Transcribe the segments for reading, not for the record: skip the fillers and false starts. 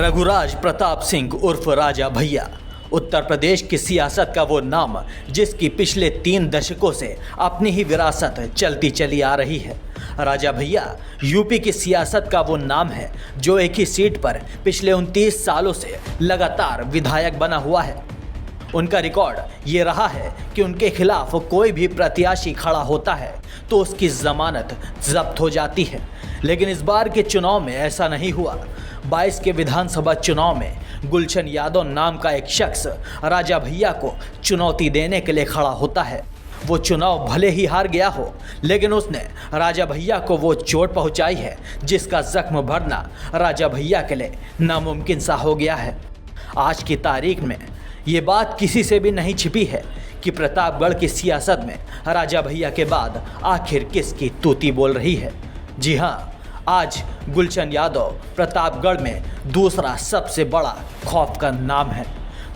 रघुराज प्रताप सिंह उर्फ राजा भैया उत्तर प्रदेश की सियासत का वो नाम जिसकी पिछले 3 दशकों से अपनी ही विरासत चलती चली आ रही है। राजा भैया यूपी की सियासत का वो नाम है जो एक ही सीट पर पिछले 29 सालों से लगातार विधायक बना हुआ है। उनका रिकॉर्ड ये रहा है कि उनके खिलाफ कोई भी प्रत्याशी खड़ा होता है तो उसकी जमानत जब्त हो जाती है, लेकिन इस बार के चुनाव में ऐसा नहीं हुआ। 22 के विधानसभा चुनाव में गुलशन यादव नाम का एक शख्स राजा भैया को चुनौती देने के लिए खड़ा होता है। वो चुनाव भले ही हार गया हो, लेकिन उसने राजा भैया को वो चोट पहुंचाई है जिसका जख्म भरना राजा भैया के लिए नामुमकिन सा हो गया है। आज की तारीख में ये बात किसी से भी नहीं छिपी है कि प्रतापगढ़ की सियासत में राजा भैया के बाद आखिर किसकी तूती बोल रही है। जी हाँ, आज गुलशन यादव प्रतापगढ़ में दूसरा सबसे बड़ा खौफ का नाम है।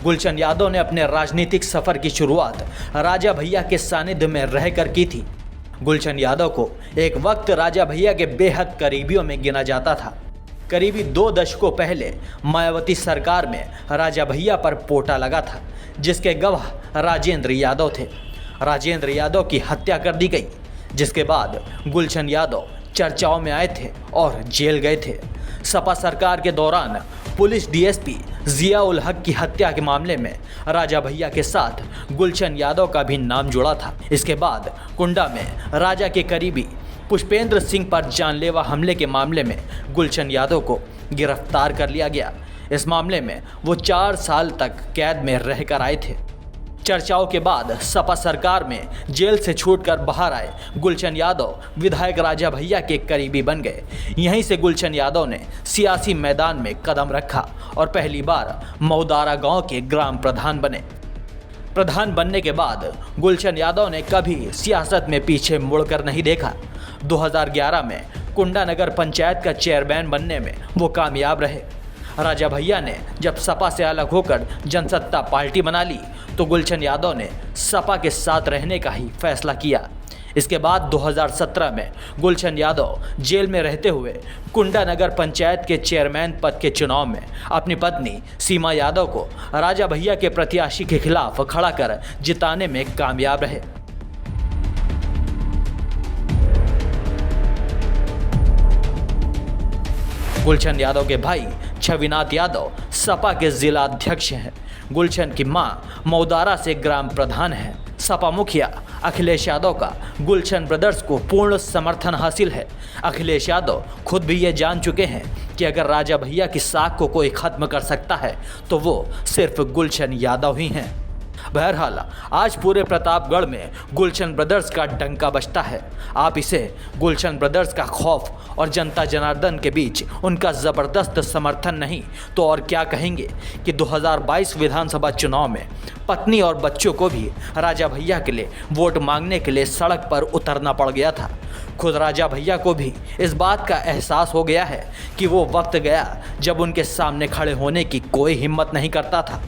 गुलशन यादव ने अपने राजनीतिक सफ़र की शुरुआत राजा भैया के सानिध्य में रहकर की थी। गुलशन यादव को एक वक्त राजा भैया के बेहद करीबियों में गिना जाता था। करीबी 2 दशकों पहले मायावती सरकार में राजा भैया पर पोटा लगा था, जिसके गवाह राजेंद्र यादव थे। राजेंद्र यादव की हत्या कर दी गई, जिसके बाद गुलशन यादव चर्चाओं में आए थे और जेल गए थे। सपा सरकार के दौरान पुलिस डीएसपी जिया उल हक की हत्या के मामले में राजा भैया के साथ गुलशन यादव का भी नाम जुड़ा था। इसके बाद कुंडा में राजा के करीबी पुष्पेंद्र सिंह पर जानलेवा हमले के मामले में गुलशन यादव को गिरफ्तार कर लिया गया। इस मामले में वो 4 साल तक कैद में रहकर आए थे। चर्चाओं के बाद सपा सरकार में जेल से छूटकर बाहर आए गुलशन यादव विधायक राजा भैया के करीबी बन गए। यहीं से गुलशन यादव ने सियासी मैदान में कदम रखा और पहली बार मऊदारा गांव के ग्राम प्रधान बने। प्रधान बनने के बाद गुलशन यादव ने कभी सियासत में पीछे मुड़कर नहीं देखा। 2011 में कुंडा नगर पंचायत का चेयरमैन बनने में वो कामयाब रहे। राजा भैया ने जब सपा से अलग होकर जनसत्ता पार्टी बना ली तो गुलशन यादव ने सपा के साथ रहने का ही फैसला किया। इसके बाद 2017 में गुलशन यादव जेल में रहते हुए कुंडा नगर पंचायत के चेयरमैन पद के चुनाव में अपनी पत्नी सीमा यादव को राजा भैया के प्रत्याशी के खिलाफ खड़ा कर जिताने में कामयाब रहे। गुलशन यादव के भाई छविनाथ यादव सपा के जिला अध्यक्ष हैं। गुलशन की मां मऊदारा से ग्राम प्रधान है। सपा मुखिया अखिलेश यादव का गुलशन ब्रदर्स को पूर्ण समर्थन हासिल है। अखिलेश यादव खुद भी ये जान चुके हैं कि अगर राजा भैया की साख को कोई खत्म कर सकता है तो वो सिर्फ गुलशन यादव ही हैं। बहरहाल आज पूरे प्रतापगढ़ में गुलशन ब्रदर्स का डंका बजता है। आप इसे गुलशन ब्रदर्स का खौफ और जनता जनार्दन के बीच उनका ज़बरदस्त समर्थन नहीं तो और क्या कहेंगे कि 2022 विधानसभा चुनाव में पत्नी और बच्चों को भी राजा भैया के लिए वोट मांगने के लिए सड़क पर उतरना पड़ गया था। खुद राजा भैया को भी इस बात का एहसास हो गया है कि वो वक्त गया जब उनके सामने खड़े होने की कोई हिम्मत नहीं करता था।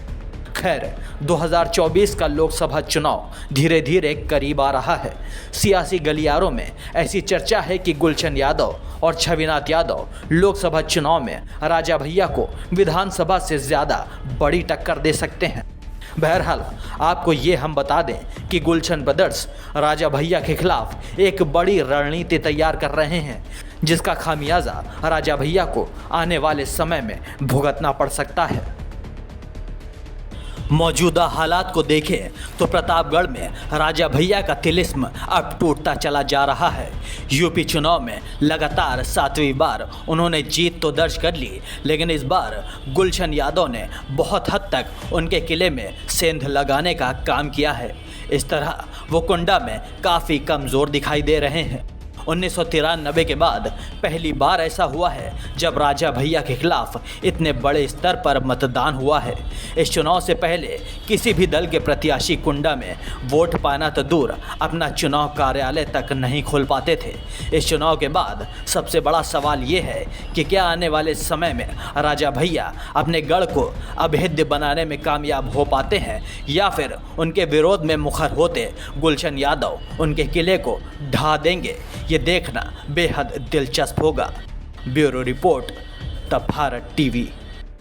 खैर, 2024 का लोकसभा चुनाव धीरे धीरे करीब आ रहा है। सियासी गलियारों में ऐसी चर्चा है कि गुलशन यादव और छविनाथ यादव लोकसभा चुनाव में राजा भैया को विधानसभा से ज़्यादा बड़ी टक्कर दे सकते हैं। बहरहाल आपको ये हम बता दें कि गुलशन ब्रदर्स राजा भैया के खिलाफ एक बड़ी रणनीति तैयार कर रहे हैं, जिसका खामियाजा राजा भैया को आने वाले समय में भुगतना पड़ सकता है। मौजूदा हालात को देखें तो प्रतापगढ़ में राजा भैया का तिलिस्म अब टूटता चला जा रहा है। यूपी चुनाव में लगातार 7वीं बार उन्होंने जीत तो दर्ज कर ली, लेकिन इस बार गुलशन यादव ने बहुत हद तक उनके किले में सेंध लगाने का काम किया है। इस तरह वो कुंडा में काफ़ी कमज़ोर दिखाई दे रहे हैं। 1993 के बाद पहली बार ऐसा हुआ है जब राजा भैया के खिलाफ इतने बड़े स्तर पर मतदान हुआ है। इस चुनाव से पहले किसी भी दल के प्रत्याशी कुंडा में वोट पाना तो दूर अपना चुनाव कार्यालय तक नहीं खोल पाते थे। इस चुनाव के बाद सबसे बड़ा सवाल ये है कि क्या आने वाले समय में राजा भैया अपने गढ़ को अभेद्य बनाने में कामयाब हो पाते हैं या फिर उनके विरोध में मुखर होते गुलशन यादव उनके किले को ढा देंगे। ये देखना बेहद दिलचस्प होगा। Bureau report, the Bharat TV.